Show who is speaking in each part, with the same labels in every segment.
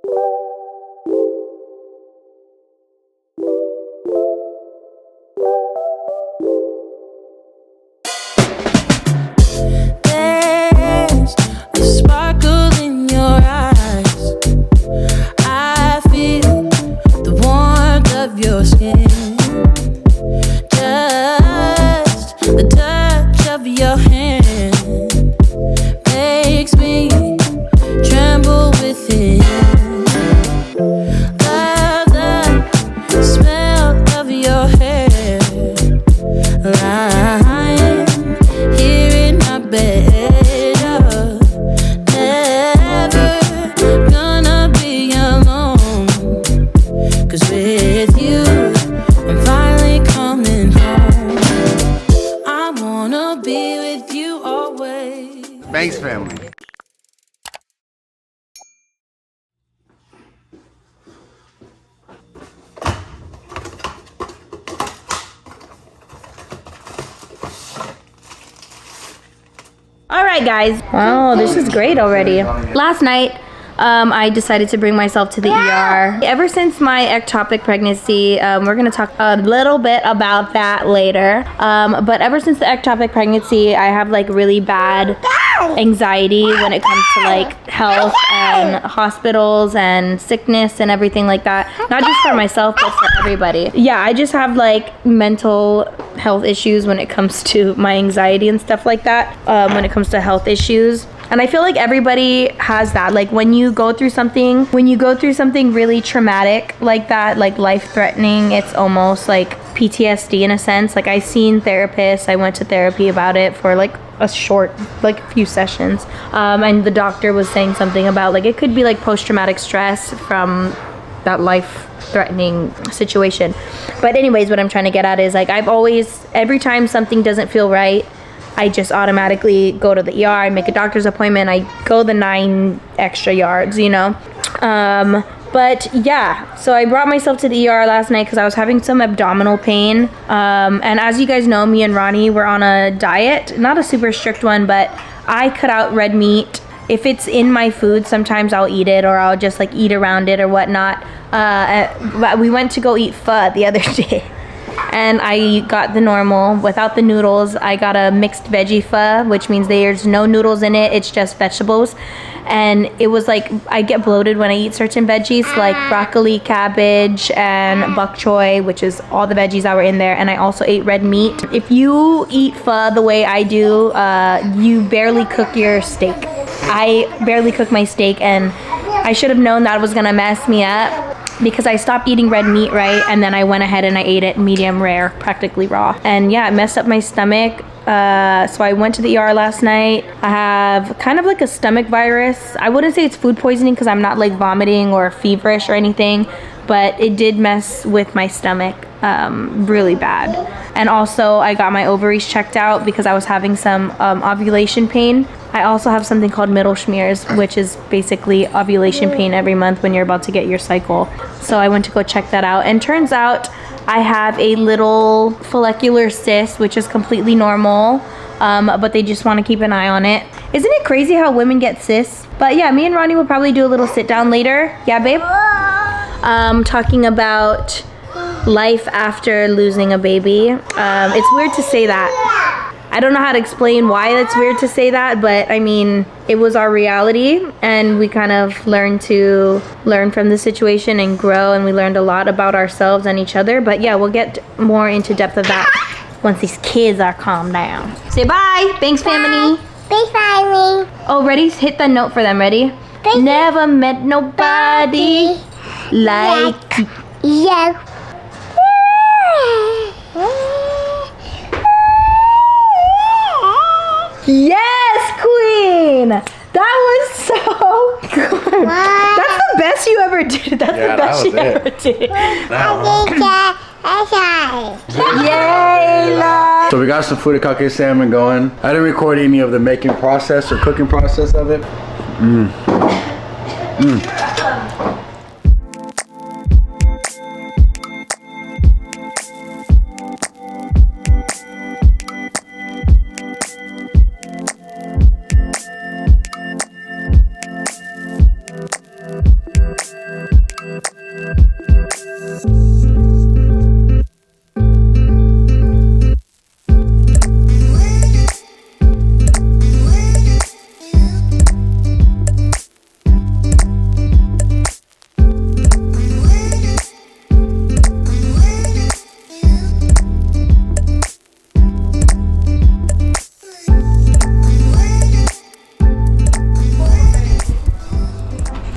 Speaker 1: There's a sparkle in your eyes. I feel the warmth of your skin. Just the touch of your hand makes me tremble within. Love the smell of your hair, lying here in my bed. Never gonna be alone, 'cause with you I'm finally coming home. I wanna be with you always.
Speaker 2: Thanks, family.
Speaker 3: Alright guys, wow, this is great already. Last night, I decided to bring myself to the ER. Ever since my ectopic pregnancy, we're gonna talk a little bit about that later. But ever since the ectopic pregnancy, I have like really bad anxiety when it comes to like health and hospitals and sickness and everything like that. Not just for myself, but for everybody. Yeah, I just have like mental health issues when it comes to my anxiety and stuff like that. When it comes to health issues. And I feel like everybody has that. Like when you go through something really traumatic like that, like life-threatening, it's almost like PTSD in a sense. Like I seen therapists, I went to therapy about it for like a short, like a few sessions. And the doctor was saying something about like, it could be like post-traumatic stress from that life-threatening situation. But anyways, what I'm trying to get at is like, I've always, every time something doesn't feel right, I just automatically go to the ER, I make a doctor's appointment, I go the 9 extra yards, you know? But yeah, so I brought myself to the ER last night because I was having some abdominal pain. And as you guys know, me and Ronnie were on a diet, not a super strict one, but I cut out red meat. If it's in my food, sometimes I'll eat it or I'll just like eat around it or whatnot. But we went to go eat pho the other day. And I got the normal without the noodles. I got a mixed veggie pho, which means there's no noodles in it, it's just vegetables. And it was like, I get bloated when I eat certain veggies like broccoli, cabbage, and bok choy, which is all the veggies that were in there. And I also ate red meat. If you eat pho the way I do, you barely cook your steak. I barely cook my steak, and I should have known that was gonna mess me up, because I stopped eating red meat, right? And then I went ahead and I ate it medium rare, practically raw. And yeah, it messed up my stomach. So I went to the ER last night. I have kind of like a stomach virus. I wouldn't say it's food poisoning because I'm not like vomiting or feverish or anything, but it did mess with my stomach really bad. And also I got my ovaries checked out because I was having some ovulation pain. I also have something called middle schmears, which is basically ovulation pain every month when you're about to get your cycle. So I went to go check that out, and turns out I have a little follicular cyst, which is completely normal, but they just want to keep an eye on it. Isn't it crazy how women get cysts? But yeah, me and Ronnie will probably do a little sit down later. Yeah, babe? Talking about life after losing a baby. It's weird to say that. I don't know how to explain why it's weird to say that, but I mean, it was our reality, and we kind of learned to learn from the situation and grow, and we learned a lot about ourselves and each other. But yeah, we'll get more into depth of that once these kids are calmed down. Say bye. Thanks, family.
Speaker 4: Bye, family.
Speaker 3: Oh, ready? Hit the note for them. Ready?
Speaker 4: Bye.
Speaker 3: Never met nobody like
Speaker 4: you.
Speaker 3: Yes, queen! That was so good.
Speaker 4: What?
Speaker 3: That's the best you ever did. That's the best you ever did. Yay, love.
Speaker 2: So we got some food at KTICHEN salmon going. I didn't record any of the making process or cooking process of it.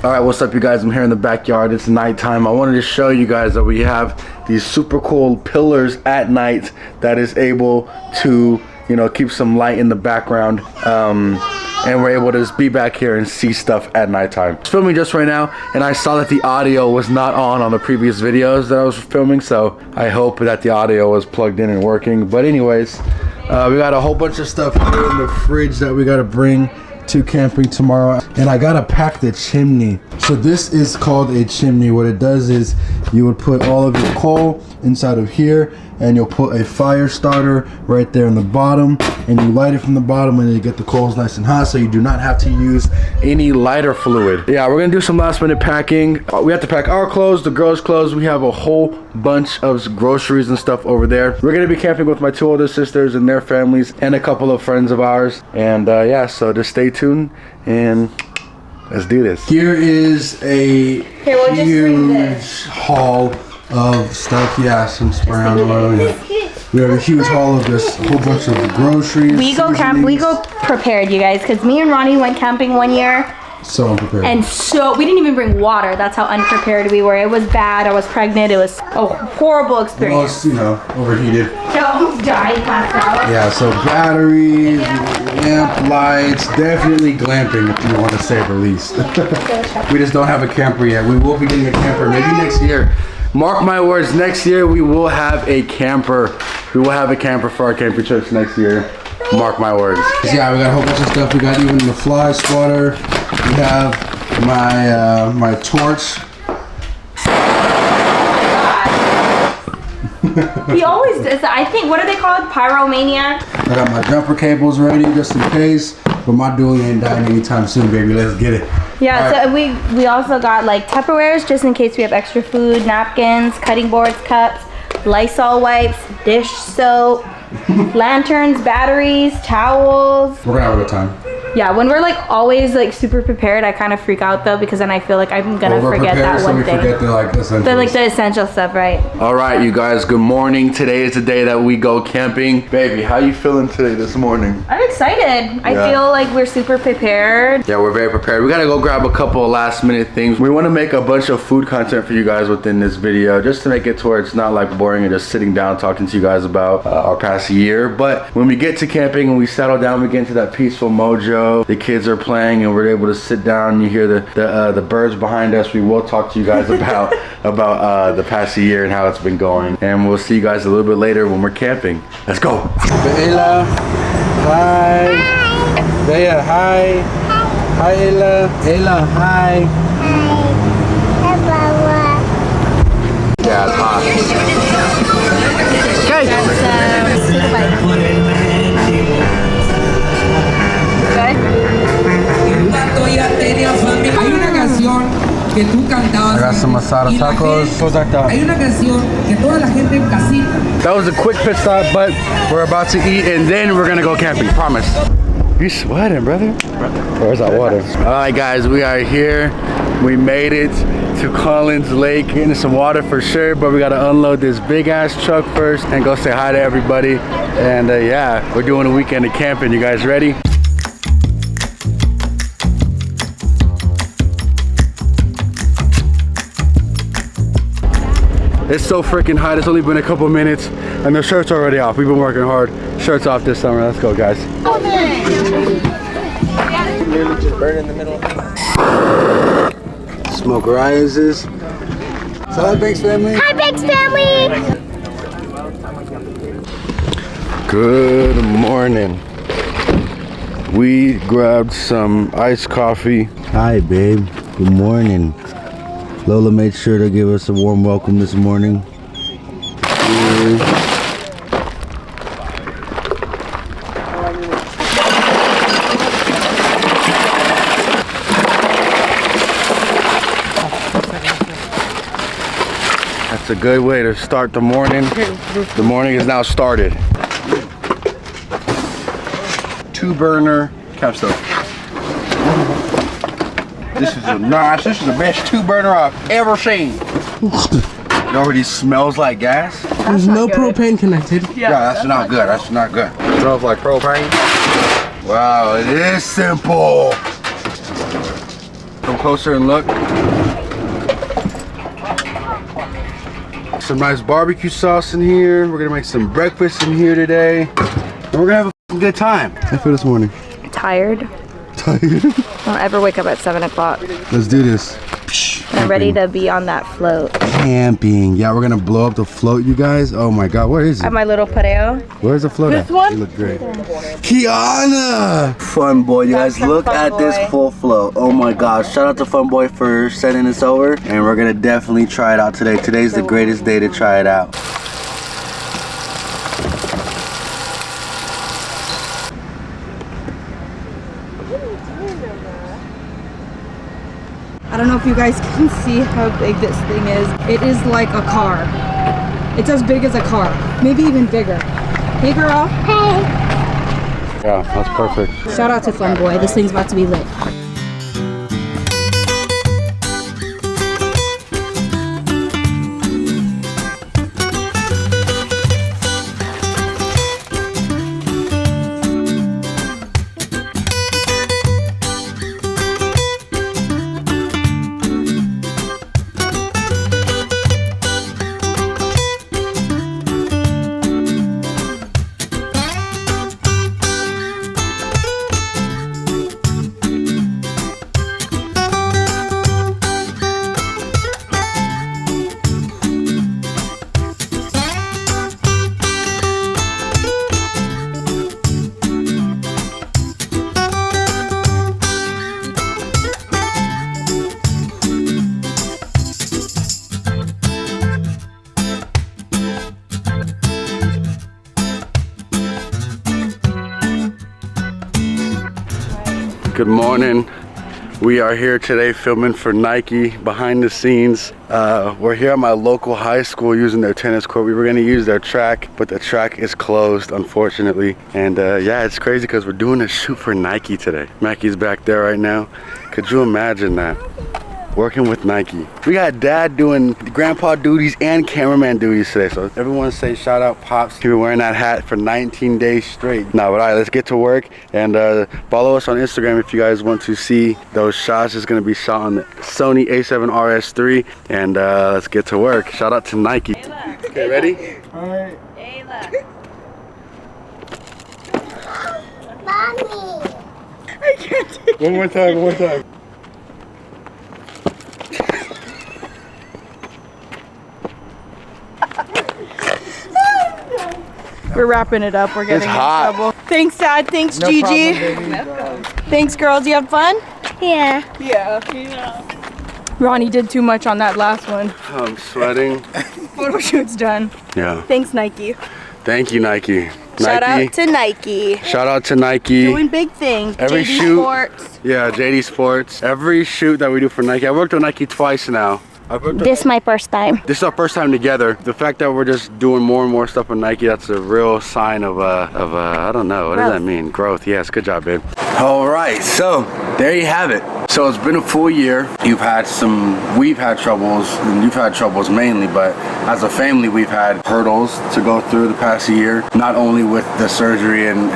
Speaker 2: All right, what's up, you guys? I'm here in the backyard. It's nighttime. I wanted to show you guys that we have these super cool pillars at night that is able to, you know, keep some light in the background. And we're able to just be back here and see stuff at nighttime. I was filming just right now, and I saw that the audio was not on the previous videos that I was filming, so I hope that the audio was plugged in and working. But anyways, we got a whole bunch of stuff here in the fridge that we gotta bring to camping tomorrow, and I gotta pack the chimney. So this is called a chimney. What it does is you would put all of your coal inside of here, and you'll put a fire starter right there in the bottom, and you light it from the bottom, and you get the coals nice and hot, so you do not have to use any lighter fluid. Yeah, we're gonna do some last minute packing. We have to pack our clothes, the girls' clothes. We have a whole bunch of groceries and stuff over there. We're gonna be camping with my 2 older sisters and their families and a couple of friends of ours. And yeah, so just stay tuned and let's do this. Here is a huge haul of stuff. Yeah, some spray on oil. Yeah. We have a huge haul of this, whole bunch of groceries.
Speaker 3: We go prepared, you guys, because me and Ronnie went camping one year.
Speaker 2: So unprepared.
Speaker 3: And so we didn't even bring water. That's how unprepared we were. It was bad. I was pregnant. It was a horrible experience.
Speaker 2: Almost, you know, overheated.
Speaker 3: I almost died, passed out.
Speaker 2: Yeah, so batteries, lamp lights, definitely glamping if you want to say the least. We just don't have a camper yet. We will be getting a camper maybe next year. Mark my words, next year we will have a camper. We will have a camper for our camping trips next year. Mark my words. Yeah, we got a whole bunch of stuff. We got even the fly swatter. We have my my torch.
Speaker 3: He always does. I think, what are they called? Pyromaniac?
Speaker 2: I got my jumper cables ready just in case. But my dually ain't dying anytime soon, baby. Let's get it.
Speaker 3: Yeah, right. So we also got like Tupperwares just in case we have extra food, napkins, cutting boards, cups, Lysol wipes, dish soap, lanterns, batteries, towels.
Speaker 2: We're gonna have a good time.
Speaker 3: Yeah, when we're like always like super prepared, I kind of freak out though, because then I feel like I'm gonna forget that one thing.
Speaker 2: Forget the
Speaker 3: essential stuff, right?
Speaker 2: All right, you guys, good morning. Today is the day that we go camping. Baby, how you feeling today this morning?
Speaker 3: I'm excited. I feel like we're super prepared.
Speaker 2: Yeah, we're very prepared. We gotta go grab a couple of last minute things. We wanna make a bunch of food content for you guys within this video, just to make it to where it's not like boring and just sitting down talking to you guys about our past year. But when we get to camping and we settle down, we get into that peaceful mojo. The kids are playing and we're able to sit down and you hear the birds behind us. We will talk to you guys about the past year and how it's been going. And we'll see you guys a little bit later when we're camping. Let's go. Ayla, hi. Bea, hi. Hi, Ayla. Ayla, hi. Yeah, it's hot. Okay.
Speaker 3: Take a bite.
Speaker 5: Hay una canción que tú cantabas.
Speaker 2: I got some masada tacos. What was that?
Speaker 5: Hay una canción que toda la gente en casita.
Speaker 2: That was a quick pit stop, but we're about to eat and then we're gonna go camping. Promise. You sweating, brother? Where's that water? All right, guys, we are here. We made it to Collins Lake, getting some water for sure, but we gotta unload this big ass truck first and go say hi to everybody. And yeah, we're doing a weekend of camping. You guys ready? It's so freaking hot. It's only been a couple minutes and the shirt's already off. We've been working hard. Shirts off this summer. Let's go, guys. Literally just burn in the middle. Smoke rises. So hi, Banks family.
Speaker 4: Hi, Banks family.
Speaker 2: Good morning. We grabbed some iced coffee. Hi, babe. Good morning. Lola made sure to give us a warm welcome this morning. That's a good way to start the morning. The morning is now started. 2-burner camp stove. This is nice. This is the best 2-burner I've ever seen. It already smells like gas.
Speaker 5: There's no propane connected.
Speaker 2: Yeah, that's not good. That's not good. It smells like propane. Wow, it is simple. Come closer and look. Some nice barbecue sauce in here. We're gonna make some breakfast in here today. And we're gonna have a good time. How do you feel this morning?
Speaker 3: Tired.
Speaker 2: Tired?
Speaker 3: Don't ever wake up at 7 o'clock.
Speaker 2: Let's do this.
Speaker 3: I'm ready to be on that float.
Speaker 2: Camping. Yeah, we're gonna blow up the float, you guys. Oh my God, where is it?
Speaker 3: At my little pareo.
Speaker 2: Where's the float?
Speaker 3: This one?
Speaker 2: You look great. Kiana! Fun boy, you guys. Look at this full float. Oh my gosh. Shout out to Fun Boy for sending this over. And we're gonna definitely try it out today. Today's the greatest day to try it out.
Speaker 6: I don't know if you guys can see how big this thing is. It is like a car. It's as big as a car, maybe even bigger. Hey girl.
Speaker 4: Hey.
Speaker 2: Yeah, that's perfect.
Speaker 6: Shout out to Fun Boy. This thing's about to be lit.
Speaker 2: Good morning. We are here today filming for Nike behind the scenes. We're here at my local high school using their tennis court. We were gonna use their track, but the track is closed, unfortunately. And yeah, it's crazy because we're doing a shoot for Nike today. Mackie's back there right now. Could you imagine that? Working with Nike. We got dad doing grandpa duties and cameraman duties today. So everyone say shout out Pops. He's been wearing that hat for 19 days straight. Now, but all right, let's get to work and follow us on Instagram if you guys want to see those shots. It's gonna be shot on the Sony A7RS III and let's get to work. Shout out to Nike. Okay, ready? All right.
Speaker 4: Mommy.
Speaker 2: I can't take it. One more time.
Speaker 6: We're wrapping it up. We're getting in trouble. Thanks, Dad. Thanks, Gigi. Thanks, girls. You have fun?
Speaker 4: Yeah.
Speaker 6: Yeah. Ronnie did too much on that last one.
Speaker 2: I'm sweating.
Speaker 6: Photo shoot's done.
Speaker 2: Yeah.
Speaker 6: Thanks, Nike.
Speaker 2: Thank you, Nike.
Speaker 6: Shout out to Nike.
Speaker 2: Shout out to Nike.
Speaker 6: Doing big things.
Speaker 2: Every
Speaker 6: JD
Speaker 2: shoot.
Speaker 6: Sports.
Speaker 2: Yeah, JD Sports. Every shoot that we do for Nike. I worked with Nike twice now.
Speaker 4: This is my first time.
Speaker 2: This is our first time together. The fact that we're just doing more and more stuff with Nike, that's a real sign of I don't know, what does that mean? Growth. Yes, good job, babe. All right, so there you have it. So it's been a full year. We've had troubles, and you've had troubles mainly, but as a family, we've had hurdles to go through the past year, not only with the surgery and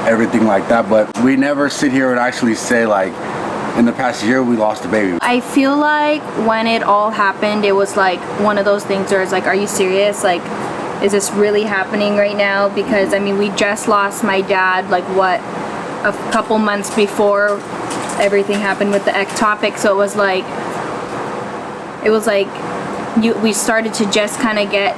Speaker 2: everything like that, but we never sit here and actually say like, in the past year, we lost a baby.
Speaker 3: I feel like when it all happened, it was like one of those things where it's like, are you serious? Like, is this really happening right now? Because I mean, we just lost my dad, like what, a couple months before everything happened with the ectopic. So it was like we started to just kind of get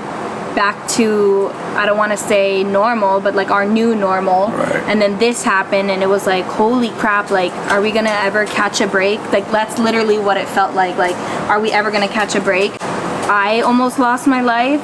Speaker 3: back to, I don't want to say normal, but like our new normal.
Speaker 2: Right.
Speaker 3: And then this happened and it was like, holy crap, like, are we gonna ever catch a break? Like, that's literally what it felt like, are we ever gonna catch a break? I almost lost my life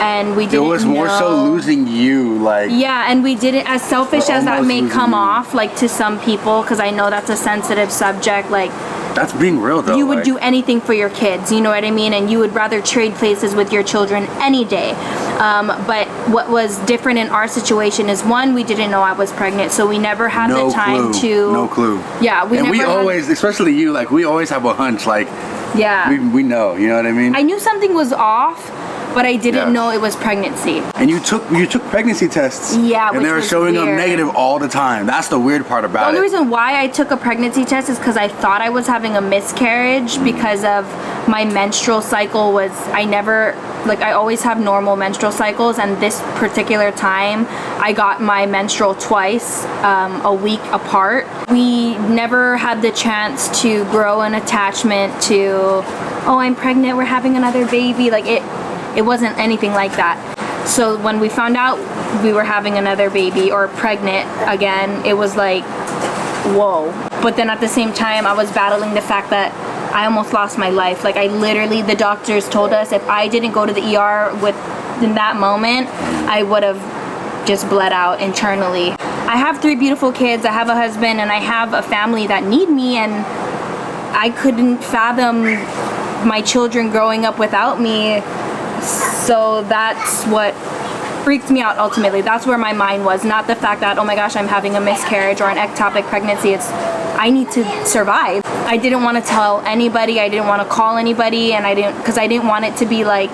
Speaker 3: and we didn't know. It was
Speaker 2: more so losing you, like.
Speaker 3: Yeah, and we didn't, as selfish as that may come off, like to some people, because I know that's a sensitive subject, like,
Speaker 2: that's being real though.
Speaker 3: You would do anything for your kids, you know what I mean? And you would rather trade places with your children any day. But what was different in our situation is, one, we didn't know I was pregnant, so we never had the time to.
Speaker 2: No clue.
Speaker 3: Yeah,
Speaker 2: we always, especially you, like we always have a hunch, like.
Speaker 3: Yeah.
Speaker 2: We know, you know what I mean?
Speaker 3: I knew something was off, but I didn't
Speaker 2: Yes.
Speaker 3: know it was pregnancy.
Speaker 2: And you took pregnancy tests.
Speaker 3: Yeah,
Speaker 2: and
Speaker 3: which
Speaker 2: they were
Speaker 3: was
Speaker 2: showing them
Speaker 3: weird.
Speaker 2: negative all the time. That's the weird part
Speaker 3: The
Speaker 2: about
Speaker 3: only
Speaker 2: it.
Speaker 3: reason why I took a pregnancy test is because I thought I was having a miscarriage because of my menstrual cycle was, I always have normal menstrual cycles, and this particular time I got my menstrual twice, a week apart. We never had the chance to grow an attachment to, oh, I'm pregnant, we're having another baby. Like it wasn't anything like that. So when we found out we were having another baby or pregnant again, it was like, whoa. But then at the same time, I was battling the fact that I almost lost my life. Like the doctors told us if I didn't go to the ER in that moment, I would have just bled out internally. I have 3 beautiful kids, I have a husband, and I have a family that need me, and I couldn't fathom my children growing up without me. So that's what freaked me out ultimately. That's where my mind was, not the fact that, oh my gosh, I'm having a miscarriage or an ectopic pregnancy. It's, I need to survive. I didn't want to tell anybody, I didn't want to call anybody, and because I didn't want it to be like,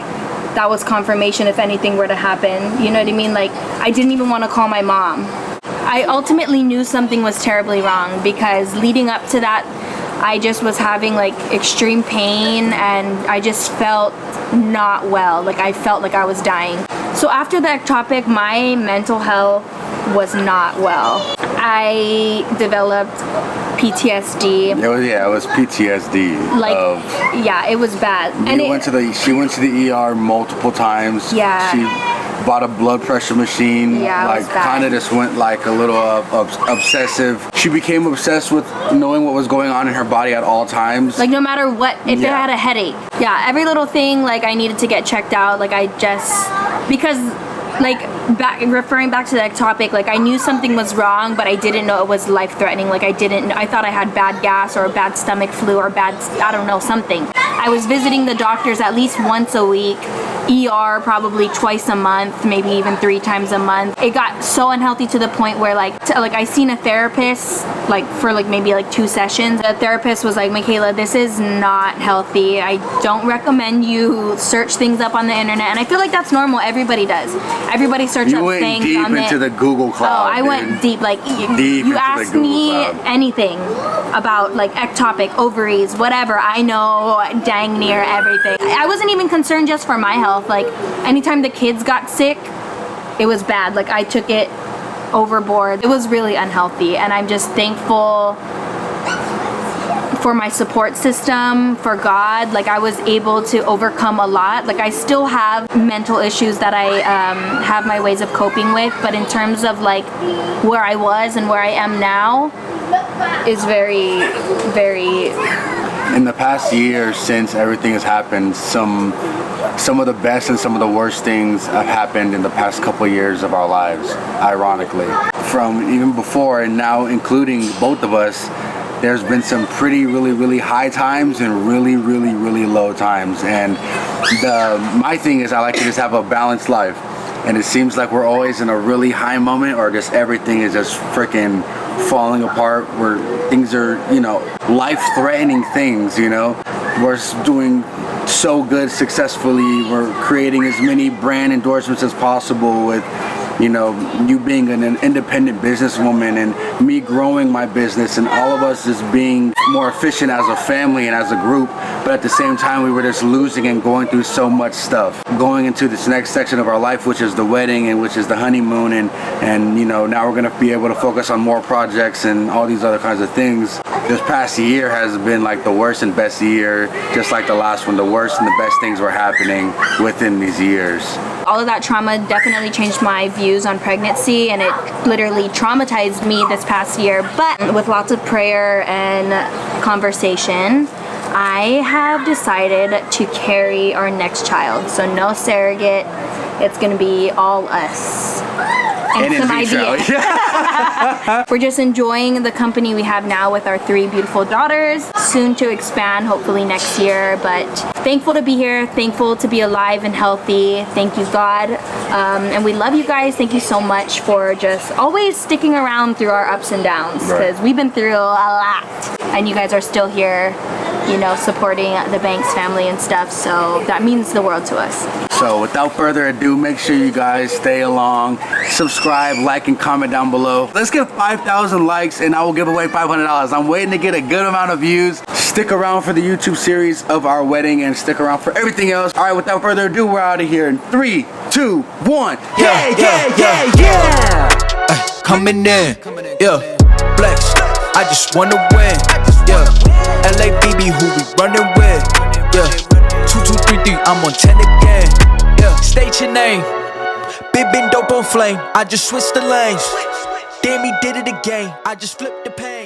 Speaker 3: that was confirmation if anything were to happen. You know what I mean? Like, I didn't even want to call my mom. I ultimately knew something was terribly wrong because leading up to that, I just was having like extreme pain and I just felt not well. Like I felt like I was dying. So after the ectopic, my mental health was not well. I developed PTSD.
Speaker 2: It was PTSD.
Speaker 3: Yeah, it was bad.
Speaker 2: She went to the ER multiple times.
Speaker 3: Yeah.
Speaker 2: She bought a blood pressure machine.
Speaker 3: Yeah, it was bad.
Speaker 2: Kind of just went like a little obsessive. She became obsessed with knowing what was going on in her body at all times.
Speaker 3: Like no matter what, if I had a headache. Yeah, every little thing, like I needed to get checked out. Like because referring back to the ectopic, like I knew something was wrong, but I didn't know it was life-threatening. Like I thought I had bad gas or a bad stomach flu or something. I was visiting the doctors at least once a week, ER probably twice a month, maybe even 3 times a month. It got so unhealthy to the point where I seen a therapist for maybe 2 sessions. The therapist was like, Michaela, this is not healthy. I don't recommend you search things up on the internet. And I feel like that's normal. Everybody does. Everybody search up things on
Speaker 2: You went deep into the Google cloud.
Speaker 3: Oh, I went deep. You asked me anything about ectopic, ovaries, whatever. I know dang near everything. I wasn't even concerned just for my health. Anytime the kids got sick, it was bad. I took it overboard. It was really unhealthy, and I'm just thankful for my support system, for God. I was able to overcome a lot. I still have mental issues that I have my ways of coping with, but in terms of where I was and where I am now is very, very...
Speaker 2: In the past year since everything has happened, some of the best and some of the worst things have happened in the past couple of years of our lives, ironically. From even before and now including both of us, there's been some really high times and really low times. And my thing is I like to just have a balanced life. And it seems like we're always in a really high moment or just everything is just freaking falling apart where things are, life-threatening things, We're doing so good successfully. We're creating as many brand endorsements as possible with, you being an independent businesswoman and me growing my business and all of us just being more efficient as a family and as a group. But at the same time, we were just losing and going through so much stuff. Going into this next section of our life, which is the wedding and which is the honeymoon, and now we're gonna be able to focus on more projects and all these other kinds of things. This past year has been the worst and best year, just like the last one. The worst and the best things were happening within these years.
Speaker 3: All of that trauma definitely changed my views on pregnancy, and it literally traumatized me this past year. But with lots of prayer and conversation, I have decided to carry our next child. So no surrogate, it's gonna be all us. And some ideas. We're just enjoying the company we have now with our 3 beautiful daughters. Soon to expand, hopefully next year. But thankful to be here, thankful to be alive and healthy. Thank you, God. And we love you guys. Thank you so much for just always sticking around through our ups and downs, because we've been through a lot. And you guys are still here you know, supporting the Banks family and stuff. So that means the world to us.
Speaker 2: So without further ado, make sure you guys stay along, subscribe, like, and comment down below. Let's get 5,000 likes and I will give away $500. I'm waiting to get a good amount of views. Stick around for the YouTube series of our wedding and stick around for everything else. All right, without further ado, we're out of here in 3, 2, 1. Yeah.
Speaker 7: Coming in, yeah, flex, I just wanna win, yeah, LABB who we running with, yeah, 2233, I'm on 10 again, yeah, state your name, been dope on flame, I just switched the lanes, damn he did it again, I just flipped the page.